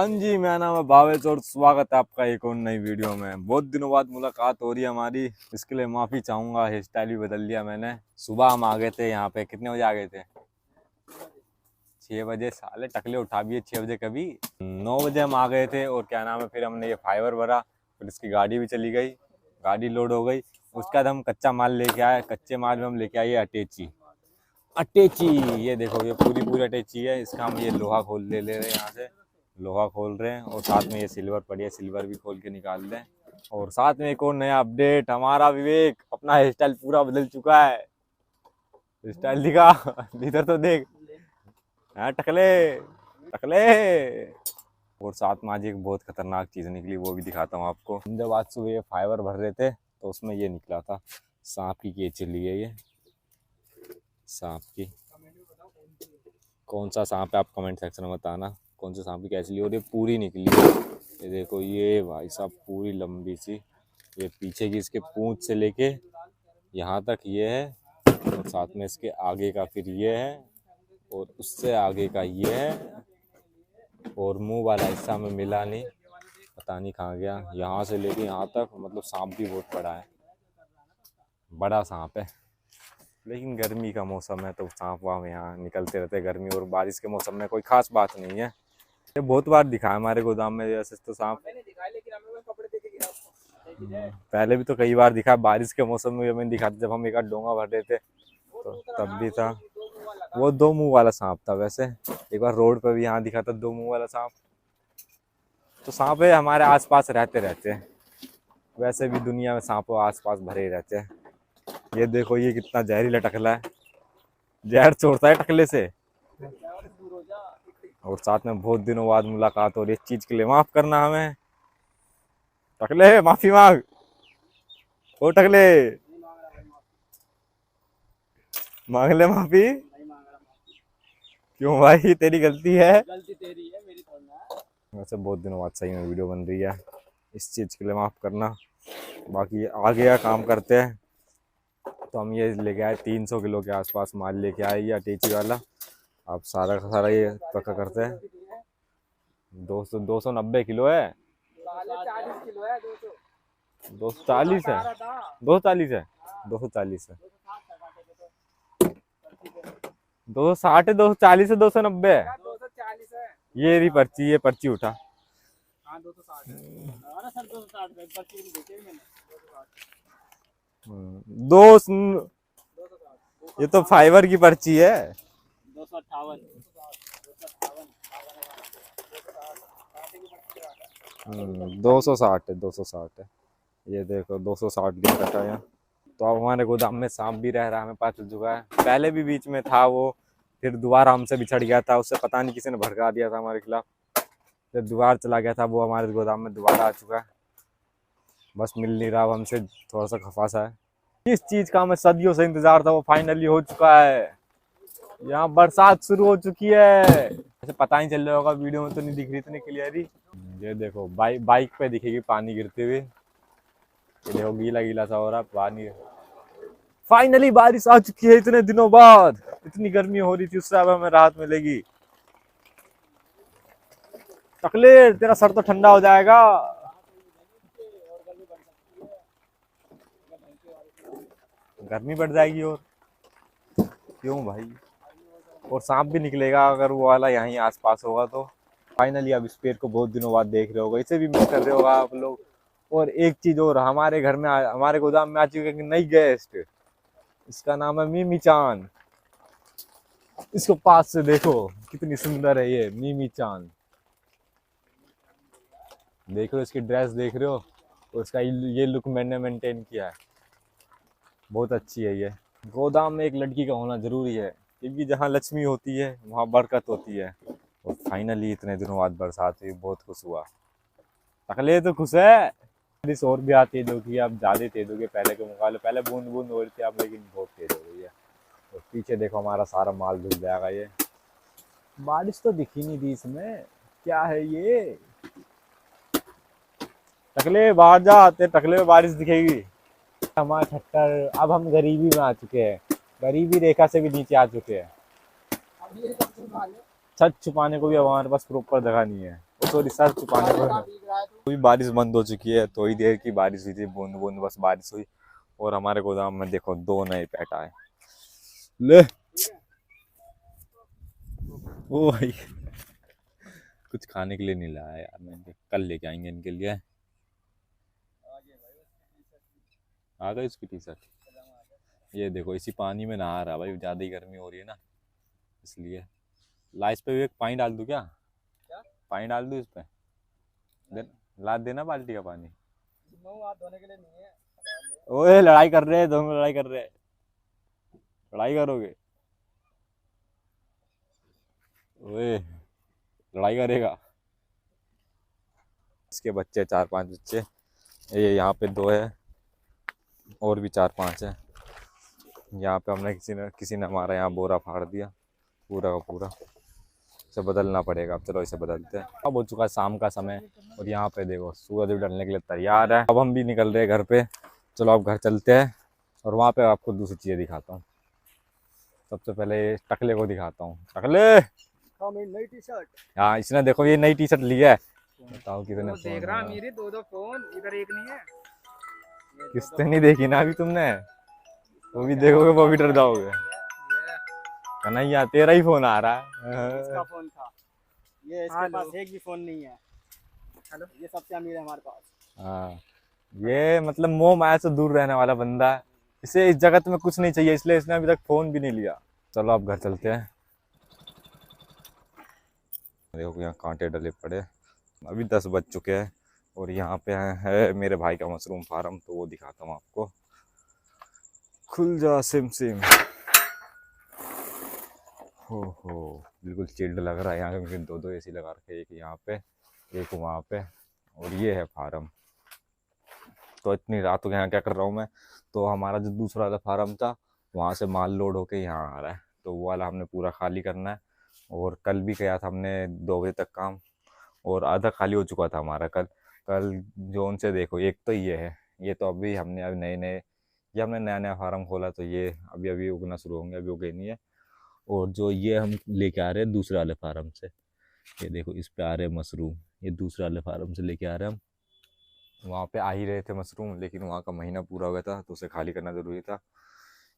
हाँ जी, मेरा नाम है भावेश और स्वागत है आपका एक और नई वीडियो में। बहुत दिनों बाद मुलाकात हो रही है हमारी, इसके लिए माफ़ी चाहूँगा। हेयर स्टाइल भी बदल लिया मैंने। सुबह हम आ गए थे यहाँ पे, कितने बजे आ गए थे? 6 बजे। साले टकले उठा भी है 6 बजे कभी। 9 बजे हम आ गए थे और क्या नाम है, फिर हमने ये फाइबर भरा, फिर इसकी गाड़ी भी चली गई, गाड़ी लोड हो गई। उसके बाद हम कच्चा माल लेके आए। कच्चे माल में हम लेके आए अटैची। अटैची ये देखो, ये पूरी अटैची है। इसका हम ये लोहा खोल ले रहे हैं, यहाँ से लोहा खोल रहे हैं और साथ में ये सिल्वर पड़ी है, सिल्वर भी खोल के निकाल रहे हैं। और साथ में एक और नया अपडेट, हमारा विवेक अपना हेयर स्टाइल पूरा बदल चुका है। हेयर स्टाइल दिखा, इधर तो देख। हाँ टकले टकले। और साथ में आज एक बहुत खतरनाक चीज निकली, वो भी दिखाता हूँ आपको। हम जब आज सुबह ये फाइबर भर रहे थे तो उसमें ये निकला था, सांप की केचली ली है ये। सांप की, कौन सा सांप है आप कमेंट सेक्शन में बताना, कौन से सांप की केचली। और ये पूरी निकली है, ये देखो। ये भाई साहब पूरी लंबी सी, ये पीछे की इसके पूंछ से लेके यहाँ तक ये है, और साथ में इसके आगे का फिर ये है, और उससे आगे का ये है, और मुंह वाला हिस्सा में मिला नहीं, पता नहीं कहाँ गया। यहाँ से लेके यहाँ तक, मतलब सांप भी बहुत बड़ा है, बड़ा सांप है। लेकिन गर्मी का मौसम है तो सांप वाप यहाँ निकलते रहते हैं। गर्मी और बारिश के मौसम में कोई खास बात नहीं है। ये बहुत बार दिखा है हमारे गोदाम में ऐसे तो सांप। पहले भी तो कई बार दिखा, बारिश के मौसम में मैंने दिखा था, जब हम एक आध डोंगा भर रहे थे तो तब भी था। वो 2 मुंह वाला सांप था। वैसे एक बार रोड पे भी यहाँ दिखा था 2 मुंह वाला सांप। तो सांप है हमारे आसपास रहते हैं। वैसे भी दुनिया में सांपों आसपास भरे रहते हैं। ये देखो, ये कितना जहरीला टकला है, जहर छोड़ता है टकले से। और साथ में बहुत दिनों बाद मुलाकात हो रही है, इस चीज के लिए माफ करना हमें। टकले माफी मांग, ओ टकले मांग ले माफी। क्यों भाई, तेरी गलती है। गलती तेरी है, मेरी थोड़ी ना। वैसे बहुत दिनों बाद सही में वीडियो बन रही है, इस चीज के लिए माफ करना। बाकी आगे का काम करते हैं। तो हम ये लेके आए 300 किलो के आसपास माल लेके आए, ये अटैची वाला। अब सारा का सारा ये पक्का करते हैं। 290 किलो है, 240 किलो है, 240 है, 240 है, 240 है, 260 है, 240 है, 290 है। ये रही पर्ची, ये पर्ची उठा। दो, ये तो फाइबर की पर्ची है। 258, 260 है, 260 है। ये देखो 260 दिन कटा है। तो अब हमारे गोदाम में सांप भी रह रहा है, हमें पता चल चुका है। पहले भी बीच में था वो, फिर दोबारा हमसे बिछड़ गया था, उससे पता नहीं किसी ने भड़का दिया था हमारे खिलाफ, फिर दोबारा चला गया था। वो हमारे गोदाम में दोबारा आ चुका है, बस मिल नहीं रहा हमसे, थोड़ा सा खफासा है। किस चीज का हमें सदियों से इंतजार था, वो फाइनली हो चुका है। यहाँ बरसात शुरू हो चुकी है। ऐसे पता नहीं चल रहा होगा, वीडियो में तो नहीं दिख रही इतनी क्लियरली। ये देखो बाइक पे दिखेगी पानी गिरते हुए। ये देखो गीला गीला सा हो रहा पानी। फाइनली बारिश आ चुकी है, इतने दिनों बाद। इतनी गर्मी हो रही थी, उससे अब हमें राहत मिलेगी। टकले तेरा सर तो ठंडा हो जाएगा। गर्मी बढ़ जाएगी और क्यों भाई। और सांप भी निकलेगा अगर वो वाला यहीं आसपास होगा तो। फाइनली अब इस पेड़ को बहुत दिनों बाद देख रहे होगा, इसे भी मिस कर रहे होगा आप लोग। और एक चीज और, हमारे घर में हमारे गोदाम में आ चुकी है नई गेस्ट। इसका नाम है मिमी चान। इसको पास से देखो कितनी सुंदर है ये मिमी चान। देख रहे हो इसकी ड्रेस, देख रहे हो, और इसका ये लुक मैंने मेंटेन किया है, बहुत अच्छी है ये। गोदाम में एक लड़की का होना जरूरी है, क्योंकि जहाँ लक्ष्मी होती है वहाँ बरकत होती है। और फाइनली इतने दिनों बाद बरसात हुई, बहुत खुश हुआ। टकले तो खुश है। बारिश और भी आती है जो कि अब ज्यादा तेज हो गई पहले के मुकाबले। पहले बूंद बूंद हो रही थी, अब लेकिन बहुत तेज हो गई है। और पीछे देखो हमारा सारा माल धुल जाएगा। ये बारिश तो दिखी नहीं दी इसमें, क्या है ये। टकले बाहर जा, आते टकले में बारिश दिखेगी। हमारा ठट्टर, अब हम गरीबी में आ चुके हैं, गरीबी रेखा से भी नीचे आ चुके हैं। छत छुपाने को भी अब हमारे पास प्रॉपर जगह नहीं है। सॉरी सर छुपाने को अभी बारिश बंद हो चुकी है, थोड़ी देर की बारिश हुई थी, बूंद बूंद बस बारिश हुई। और हमारे गोदाम में देखो 2 नए पेट आए। ले ओ भाई कुछ खाने के लिए नहीं लाया यार, मैं कल लेके आएंगे इनके लिए। आ गई उसकी टी शर्ट। ये देखो इसी पानी में नहा रहा भाई, ज्यादा ही गर्मी हो रही है ना इसलिए। ला इस पे भी एक पानी डाल दूं क्या? पानी डाल दूं इस पे? ला देना बाल्टी का पानी। हाथ धोने के लिए नहीं है। ओए लड़ाई कर रहे हैं, दोनों लड़ाई कर रहे हैं। लड़ाई करोगे? ओए लड़ाई करेगा। इसके बच्चे 4-5 बच्चे, ये यहाँ पे 2 है और भी 4-5 है। यहाँ पे हमने किसी ने हमारा यहाँ बोरा फाड़ दिया पूरा का पूरा, इसे बदलना पड़ेगा। अब चलो इसे बदलते हैं। अब हो चुका है शाम का समय और यहाँ पे देखो सूरज भी ढलने के लिए तैयार है। अब हम भी निकल रहे हैं घर पे। चलो अब घर चलते हैं और वहाँ पे आपको दूसरी चीज़ें दिखाता हूँ। सबसे पहले टकले को दिखाता हूँ। टकले नई टी शर्ट। हाँ इसने देखो ये नई टी शर्ट लिया है। बताओ कितने फोन देख रहा मेरी 2 फोन, इधर एक नहीं है। किसने नहीं देखी ना अभी तुमने? वो भी देखोगे वो भी डर जाओगे। कन्हैया तेरा ही फोन आ रहा है। इसका फोन था ये, इसके पास एक भी फोन नहीं है। हेलो ये सबसे अमीर है हमारे पास। हाँ ये मतलब मोह माया से दूर रहने वाला बंदा है। इसे इस जगत में कुछ नहीं चाहिए, इसलिए इसने अभी तक फोन भी नहीं लिया। चलो अब घर चलते हैं। देखो यहाँ कांटे डले पड़े। अभी 10 बज चुके हैं और यहाँ पे है मेरे भाई का मशरूम फार्म, तो वो दिखाता हूँ आपको। खुल जा सिम सिम। हो बिल्कुल चिल्ड लग रहा है यहाँ पे। 2 एसी लगा रखे, एक यहाँ पे एक वहाँ पे, और ये है फार्म। तो इतनी रात हो गई, यहाँ क्या कर रहा हूँ मैं? तो हमारा जो दूसरा वाला फार्म था वहाँ से माल लोड होके यहाँ आ रहा है, तो वो वाला हमने पूरा खाली करना है। और कल भी किया था हमने 2 बजे तक काम, और आधा खाली हो चुका था हमारा कल। कल जोन से देखो, एक तो ये है, ये तो अभी हमने अभी हमने नया नया फार्म खोला, तो ये अभी अभी उगना शुरू होंगे, अभी उगे नहीं है। और जो ये हम लेके आ रहे हैं दूसरे वाले फार्म से, ये देखो इस पे आ रहे हैं मशरूम, ये दूसरे वाले फार्म से लेके आ रहे हैं हम। वहाँ पे आ ही रहे थे मशरूम, लेकिन वहाँ का महीना पूरा हो गया था तो उसे खाली करना ज़रूरी था,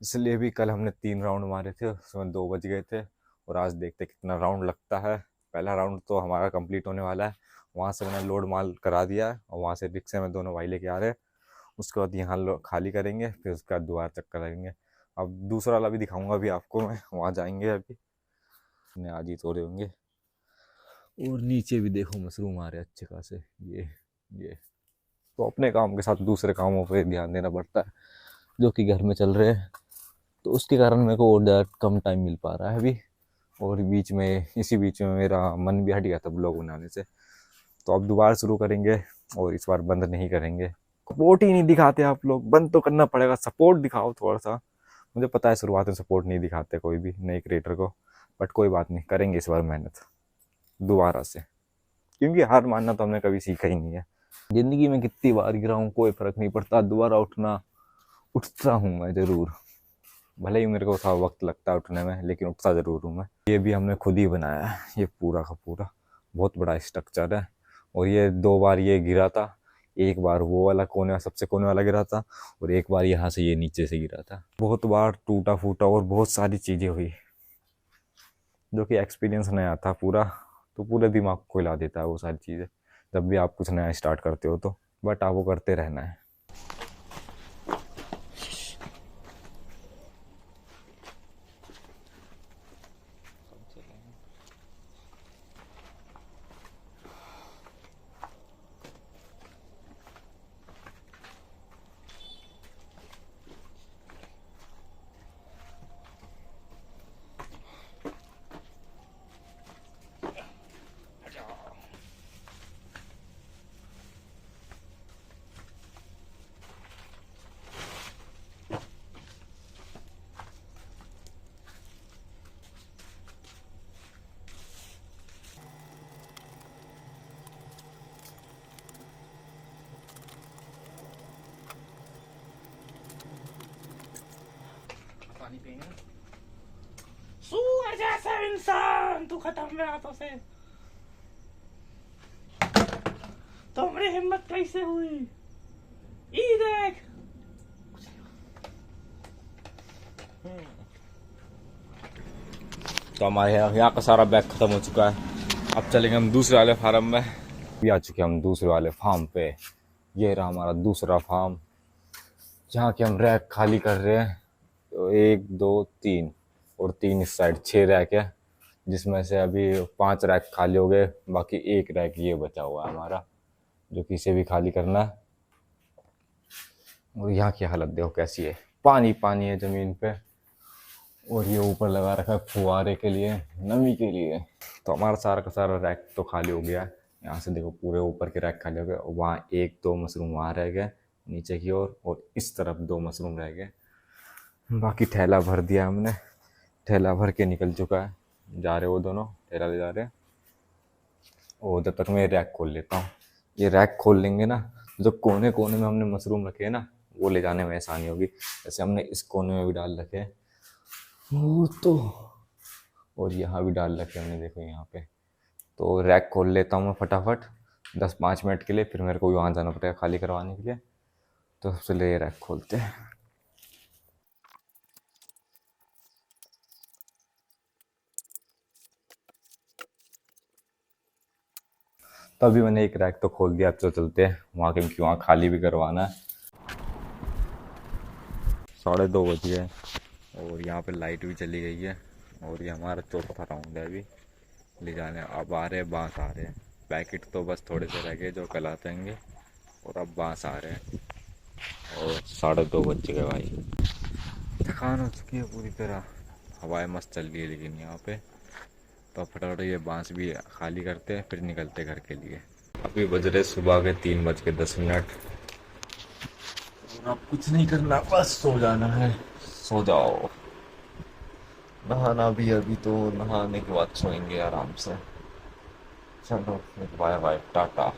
इसलिए भी कल हमने 3 राउंड मारे थे, उसमें 2 बज गए थे। और आज देखते कितना राउंड लगता है। पहला राउंड तो हमारा कंप्लीट होने वाला है। वहाँ से मैंने लोड माल करा दिया है और वहाँ से रिक्शे में दोनों भाई लेके आ रहे हैं। उसके बाद यहाँ खाली करेंगे, फिर उसके बाद दोबारा चक्कर लगेंगे। अब दूसरा वाला भी दिखाऊंगा अभी आपको मैं, वहाँ जाएंगे अभी, आज ही तोड़े होंगे। और नीचे भी देखो मशरूम आ रहे अच्छे खासे। ये तो अपने काम के साथ दूसरे कामों पे ध्यान देना पड़ता है जो कि घर में चल रहे हैं, तो उसके कारण मेरे को और ज़्यादा कम टाइम मिल पा रहा है अभी। और इसी बीच में मेरा मन भी हट गया था ब्लॉग बनाने से, तो अब दोबारा शुरू करेंगे और इस बार बंद नहीं करेंगे। सपोर्ट ही नहीं दिखाते आप लोग, बंद तो करना पड़ेगा। सपोर्ट दिखाओ थोड़ा सा। मुझे पता है शुरुआत में सपोर्ट नहीं दिखाते कोई भी नए क्रिएटर को, बट कोई बात नहीं, करेंगे इस बार मेहनत दोबारा से, क्योंकि हार मानना तो हमने कभी सीखा ही नहीं है। ज़िंदगी में कितनी बार गिरा हूँ कोई फ़र्क नहीं पड़ता, दोबारा उठता हूँ मैं ज़रूर। भले ही मेरे को थोड़ा वक्त लगता है उठने में, लेकिन उठता ज़रूर हूँ मैं। ये भी हमने खुद ही बनाया है, ये पूरा का पूरा बहुत बड़ा स्ट्रक्चर है। और ये 2 बार ये गिरा था, एक बार वो वाला सबसे कोने वाला गिरा था, और एक बार यहाँ से ये नीचे से गिरा था। बहुत बार टूटा फूटा और बहुत सारी चीज़ें हुई, जो कि एक्सपीरियंस नया था पूरा, तो पूरे दिमाग को हिला देता है वो सारी चीज़ें जब भी आप कुछ नया स्टार्ट करते हो तो। बट आपको करते रहना है। पानी पीना। सूअर जैसा इंसान तू खत्म मेरे हाथों से। तुम्हारी हिम्मत कैसे हुई? ई देख। तो हमारे यहाँ का सारा बैग खत्म हो चुका है। अब चलेंगे हम दूसरे वाले फार्म में। भी आ चुके हैं हम दूसरे वाले फार्म पे। ये रहा हमारा दूसरा फार्म, जहाँ के हम रैक खाली कर रहे हैं। तो 1 2 3 और 3 इस साइड, 6 रैक है, जिसमें से अभी 5 रैक खाली हो गए। बाकी 1 रैक ये बचा हुआ है हमारा, जो कि इसे भी खाली करना है। और यहाँ की हालत देखो कैसी है, पानी पानी है ज़मीन पे। और ये ऊपर लगा रखा है फुहारे के लिए, नमी के लिए। तो हमारा सारा का सारा रैक तो खाली हो गया है। यहाँ से देखो पूरे ऊपर के रैक खाली हो गए। वहाँ 1 2 मशरूम वहाँ रह गए नीचे की ओर, और इस तरफ 2 मशरूम रह गए। बाकी ठेला भर दिया हमने, ठेला भर के निकल चुका है। जा रहे वो दोनों ठेला ले जा रहे हैं। और जब तक मैं रैक खोल लेता हूँ। ये रैक खोल लेंगे ना, जो कोने कोने में हमने मशरूम रखे हैं ना, वो ले जाने में आसानी होगी। जैसे हमने इस कोने में भी डाल रखे हैं वो तो, और यहाँ भी डाल रखे हमने, देखो यहाँ पे। तो रैक खोल लेता हूँ मैं फटाफट 10-5 मिनट के लिए, फिर मेरे को भी वहाँ जाना पड़ेगा खाली करवाने के लिए। तो चलिए ये रैक खोलते हैं। तो अभी मैंने एक रैक तो खोल दिया। अब तो चलते हैं वहाँ, क्योंकि वहाँ खाली भी करवाना है। 2:30 बज गए और यहाँ पे लाइट भी चली गई है। और ये हमारा चौथा राउंड है अभी ले जाने। अब आ रहे हैं बांस, आ रहे हैं। पैकेट तो बस थोड़े से रह गए जो कल आ जाएंगे, और अब बांस आ रहे हैं। और 2:30 बज गए भाई, थकान हो चुकी है पूरी तरह। हवाएं मस्त चल रही है लेकिन यहाँ पे। तो फटाफट ये बांस भी खाली करते हैं, फिर निकलते घर के लिए। अभी बज रहे सुबह के 3:10। और अब कुछ नहीं करना, बस सो जाना है। सो जाओ। नहाना भी अभी, तो नहाने के बाद सोएंगे आराम से। चलो फिर बाय बाय, टाटा।